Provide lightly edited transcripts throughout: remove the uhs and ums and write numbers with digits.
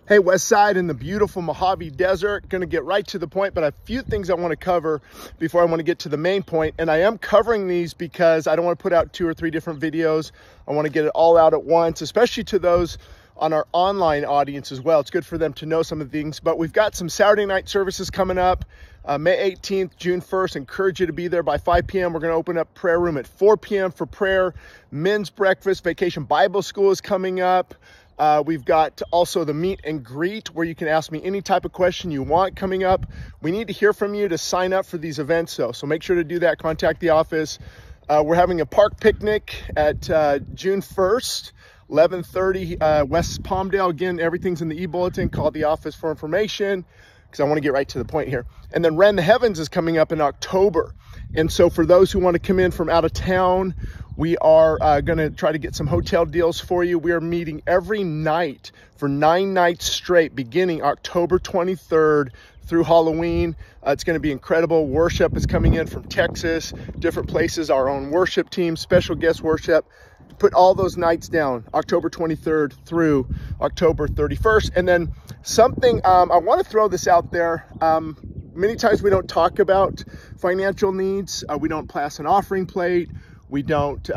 Hey, West Side in the beautiful Mojave Desert. Going to get right to the point, but a few things I want to cover before I want to get to the main point. And I am covering these because I don't want to put out 2 or 3 different videos. I want to get it all out at once, especially to those on our online audience as well. It's good for them to know some of the things. But we've got some Saturday night services coming up, May 18th, June 1st. Encourage you to be there by 5 p.m. We're going to open up prayer room at 4 p.m. for prayer. Men's breakfast, Vacation Bible School is coming up. We've got also the meet and greet where you can ask me any type of question you want coming up. We need to hear from you to sign up for these events though. So make sure to do that. Contact the office. We're having a park picnic at June 1st, 11:30 West Palmdale. Again, everything's in the e-bulletin. Call the office for information because I want to get right to the point here. And then Rend the Heavens is coming up in October. And so for those who want to come in from out of town, we are going to try to get some hotel deals for you. We are meeting every night for 9 nights straight, beginning October 23rd through Halloween. It's going to be incredible. Worship is coming in from Texas, different places, our own worship team, special guest worship. Put all those nights down, October 23rd through October 31st. And then something, I want to throw this out there. Many times we don't talk about financial needs. We don't pass an offering plate. We don't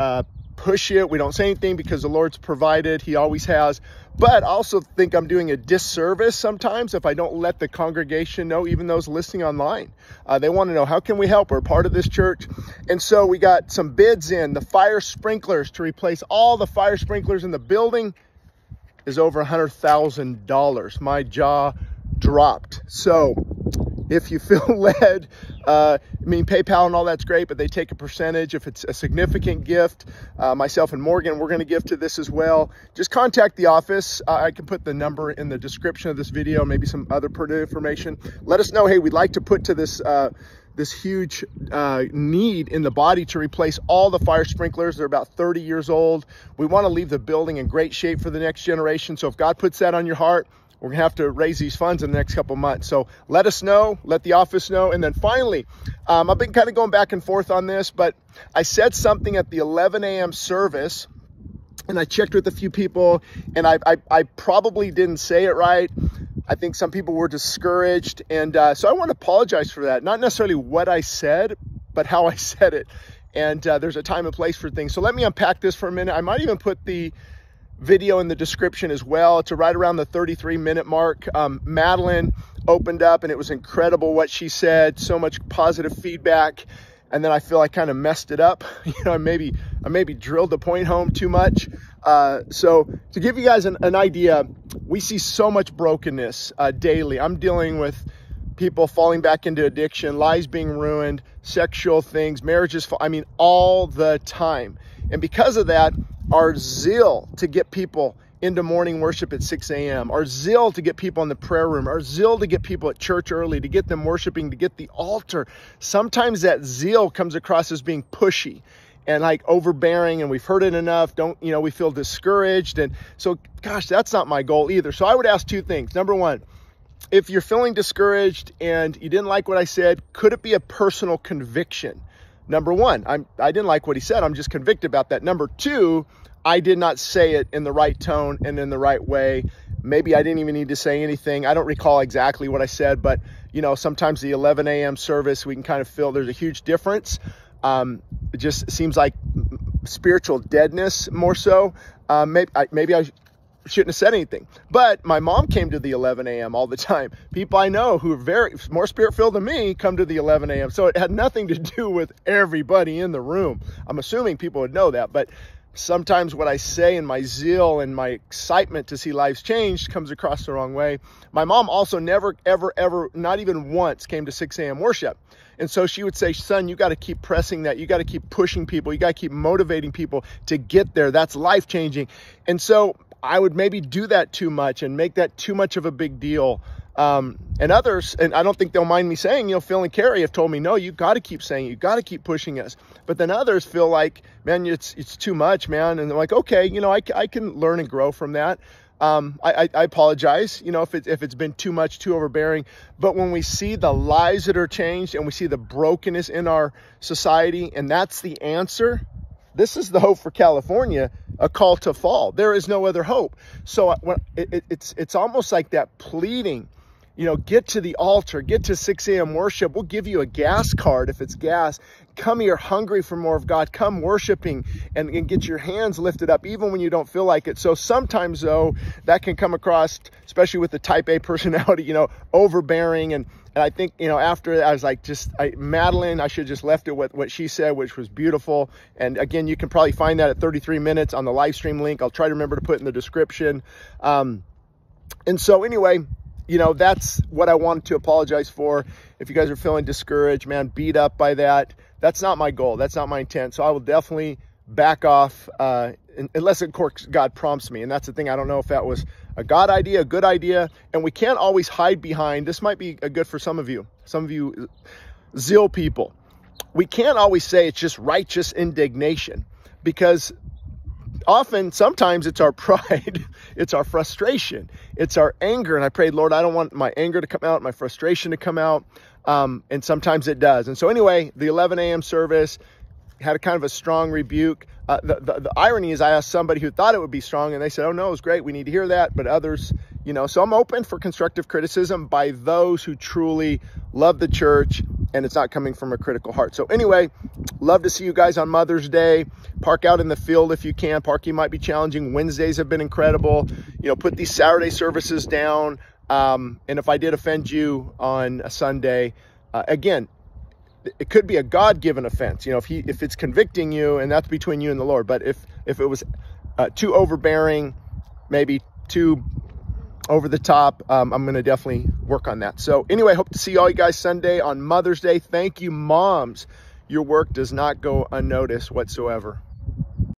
push it. We don't say anything because the Lord's provided. He always has. But I also think I'm doing a disservice sometimes if I don't let the congregation know, even those listening online. They want to know, how can we help? We're part of this church. And so we got some bids in. The fire sprinklers to replace all the fire sprinklers in the building is over $100,000. My jaw dropped. So if you feel led, PayPal and all that's great, but they take a percentage. If it's a significant gift, myself and Morgan, we're going to give to this as well. Just contact the office. I can put the number in the description of this video, maybe some other pertinent information. Let us know, hey, we'd like to put to this this huge need in the body to replace all the fire sprinklers. They're about 30 years old. We want to leave the building in great shape for the next generation. So if God puts that on your heart, we're going to have to raise these funds in the next couple months. So let us know, let the office know. And then finally, I've been kind of going back and forth on this, but I said something at the 11 a.m. service, and I checked with a few people, and I probably didn't say it right. I think some people were discouraged. And so I want to apologize for that. Not necessarily what I said, but how I said it. And there's a time and place for things. So let me unpack this for a minute. I might even put the video in the description as well. To right around the 33-minute mark. Madeline opened up and it was incredible what she said. So much positive feedback. And then I feel I kind of messed it up. I maybe drilled the point home too much. So to give you guys an idea, we see so much brokenness daily. I'm dealing with people falling back into addiction, lives being ruined, sexual things, marriages, all the time. And because of that, our zeal to get people into morning worship at 6 a.m., our zeal to get people in the prayer room, our zeal to get people at church early, to get them worshiping, to get the altar. Sometimes that zeal comes across as being pushy and like overbearing, and we've heard it enough. We feel discouraged. And so, gosh, that's not my goal either. So I would ask 2 things. Number 1, if you're feeling discouraged and you didn't like what I said, could it be a personal conviction? Number 1, I didn't like what he said. I'm just convicted about that. Number 2, I did not say it in the right tone and in the right way. Maybe I didn't even need to say anything. I don't recall exactly what I said, but sometimes the 11 a.m. service, we can kind of feel there's a huge difference. It just seems like spiritual deadness more so. Maybe I shouldn't have said anything. But my mom came to the 11 a.m. all the time. People I know who are more spirit-filled than me come to the 11 a.m. So it had nothing to do with everybody in the room. I'm assuming people would know that, but sometimes what I say and my zeal and my excitement to see lives changed comes across the wrong way. My mom also never, ever, ever, not even once came to 6 a.m. worship. And so she would say, son, you got to keep pressing that. You got to keep pushing people. You got to keep motivating people to get there. That's life-changing. And so I would maybe do that too much and make that too much of a big deal. And others, and I don't think they'll mind me saying, Phil and Carrie have told me, no, you got to keep saying it. You got to keep pushing us. But then others feel like, man, it's too much, man. And they're like, okay, I can learn and grow from that. I apologize, if it's been too much, too overbearing. But when we see the lives that are changed and we see the brokenness in our society, and that's the answer, this is the hope for California, a call to fall. There is no other hope. So it's almost like that pleading, you know, get to the altar, get to 6 a.m. worship. We'll give you a gas card if it's gas. Come here hungry for more of God. Come worshiping and get your hands lifted up even when you don't feel like it. So sometimes, though, that can come across, especially with the type A personality, you know, overbearing. And I think, you know, after I was like, Madeline, I should have just left it with what she said, which was beautiful. And again, you can probably find that at 33 minutes on the live stream link. I'll try to remember to put in the description. And so anyway, you know, that's what I wanted to apologize for. If you guys are feeling discouraged, man, beat up by that, that's not my goal. That's not my intent. So I will definitely back off unless, of course, God prompts me. And that's the thing. I don't know if that was a God idea, a good idea. And we can't always hide behind. This might be good for some of you zeal people. We can't always say it's just righteous indignation, because sometimes it's our pride, it's our frustration, it's our anger. And I prayed, Lord, I don't want my anger to come out, my frustration to come out. And sometimes it does. And so anyway, the 11 a.m. service had a kind of a strong rebuke. The irony is I asked somebody who thought it would be strong, and they said, oh no, it was great, we need to hear that. But others, you know, so I'm open for constructive criticism by those who truly love the church and it's not coming from a critical heart. So anyway, love to see you guys on Mother's Day. Park out in the field if you can. Parking might be challenging. Wednesdays have been incredible. You know, put these Saturday services down. And if I did offend you on a Sunday, again, it could be a God-given offense, you know, if it's convicting you, and that's between you and the Lord. But if it was too overbearing, maybe too over the top, I'm going to definitely work on that. So anyway, hope to see all you guys Sunday on Mother's Day. Thank you, moms. Your work does not go unnoticed whatsoever.